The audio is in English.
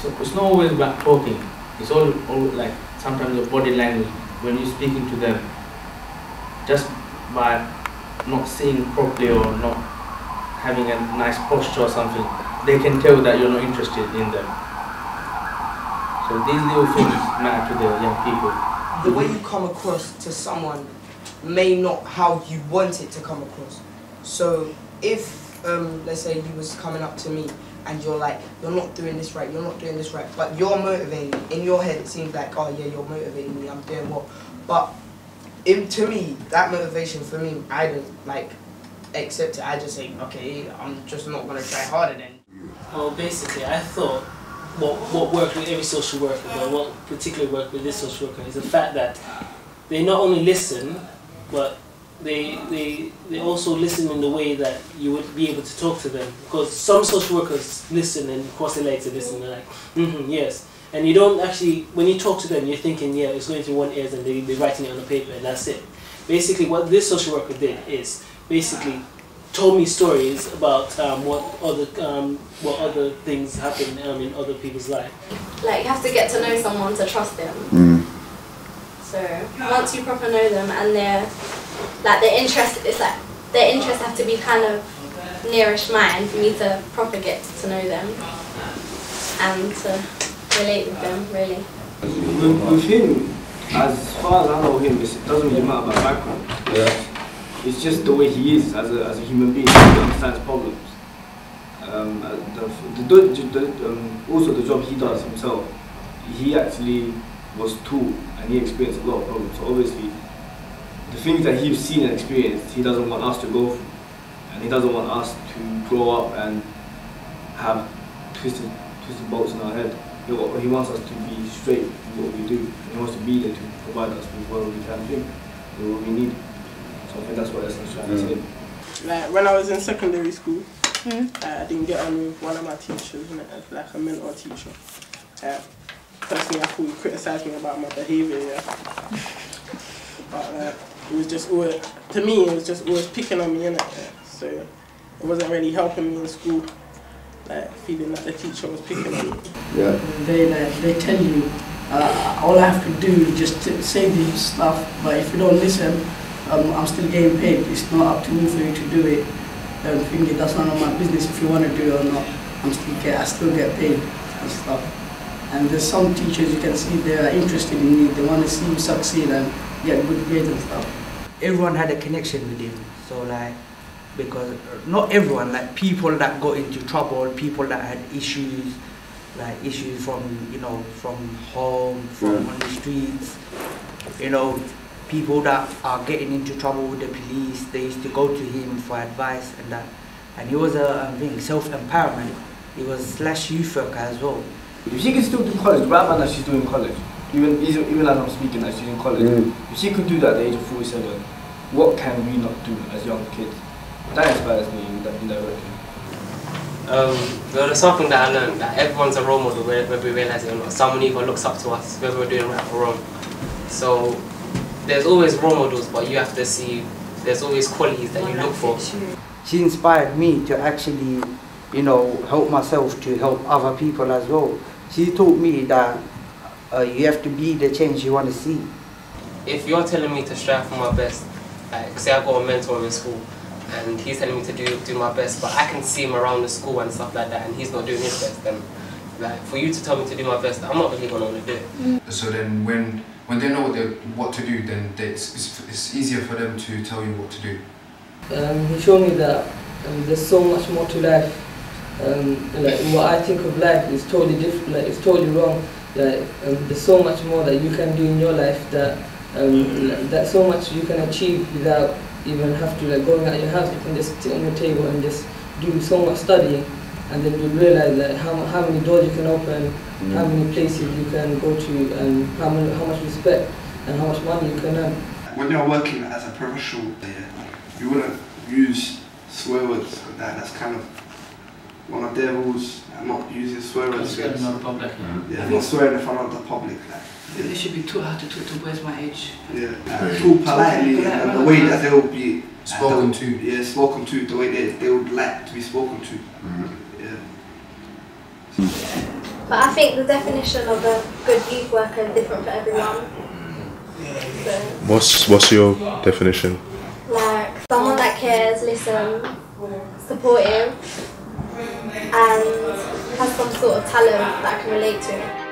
it's not always about talking. It's all like sometimes the body language when you're speaking to them. Just by not seeing properly or not having a nice posture or something, they can tell that you're not interested in them. So these little things matter to the young people. The way you come across to someone may not how you want it to come across. So if, let's say you was coming up to me and you're like, you're not doing this right, you're not doing this right, but you're motivating me. In your head it seems like, oh yeah, you're motivating me, I'm doing what? But to me, that motivation for me, I don't like accept it. I just say, okay, I'm just not gonna try harder then. Well, basically, I thought what worked with every social worker, but what particularly worked with this social worker is the fact that they not only listen, but they also listen in the way that you would be able to talk to them. Because some social workers listen and cross their legs and listen, they're like, yes. And you don't actually, when you talk to them, you're thinking, yeah, it's going through one ear and they're writing it on the paper and that's it. Basically, what this social worker did is basically told me stories about what other things happen in other people's life. Like, you have to get to know someone to trust them. So once you proper know them and their interest, it's like their interests have to be kind of nearish mine for me to proper get to know them and to relate with them, really. With him, as far as I know him, it doesn't really matter about background. Yeah. It's just the way he is as a human being. He understands problems. Also the job he does himself, he actually was taught and he experienced a lot of problems. So obviously, the things that he's seen and experienced, he doesn't want us to go through. And he doesn't want us to grow up and have twisted bolts in our head. He wants us to be straight in what we do. And he wants to be there to provide us with what we can do, with what we need. So I think that's what Essence trying to say. Like when I was in secondary school, I didn't get on with one of my teachers, like a mentor teacher. Personally, I thought he criticised me about my behaviour, yeah. But it was just always, to me, it was just always picking on me, innit? Yeah. So it wasn't really helping me in school, like feeling like the teacher was picking on me. Yeah. They tell you, all I have to do is just say this stuff, but if you don't listen, I'm still getting paid. It's not up to me for you to do it. Thinking that's none of my business if you want to do it or not. I still get paid and stuff. And there's some teachers you can see they are interested in you. They want to see you succeed and get good grades and stuff. Everyone had a connection with him. So like, because not everyone, like people that got into trouble, people that had issues, like issues from, from home, from on the streets, people that are getting into trouble with the police, they used to go to him for advice and that. And he was a self-empowerment. He was / youth worker as well. If she can still do college, right now that she's doing college, even as I'm speaking, that she's in college, if she could do that at the age of 47, what can we not do as young kids? That inspires me indirectly. There's something that I learned, that everyone's a role model whether we realise it or not. Someone either looks up to us, whether we're doing right or wrong. So there's always role models, but you have to see there's always qualities that you look for. She inspired me to actually, help myself to help other people as well. She taught me that you have to be the change you want to see. If you're telling me to strive for my best, like say I've got a mentor in school and he's telling me to do my best, but I can see him around the school and stuff like that and he's not doing his best, then like for you to tell me to do my best, I'm not really going to want to do it. So then when they know what to do, then it's easier for them to tell you what to do. He showed me that there's so much more to life. Like what I think of life is totally different. Like it's totally wrong. Like there's so much more that you can do in your life that that so much you can achieve without even have to going out your house. You can just sit on your table and just do so much studying, and then you realize that how many doors you can open, how many places you can go to, and how much respect and how much money you can earn. When you're working as a professional, you wouldn't use swear words like that. That's kind of one of their rules, not using swear words. Not in public. Yeah, not swearing in front of the public. They should be taught how to talk to boys my age. Yeah, talk politely and the way that they will be spoken to. Yeah, spoken to, the way they would like to be spoken to. Yeah. But I think the definition of a good youth worker is different for everyone. So, What's your definition? like someone that cares, listens, supportive, and has some sort of talent that I can relate to.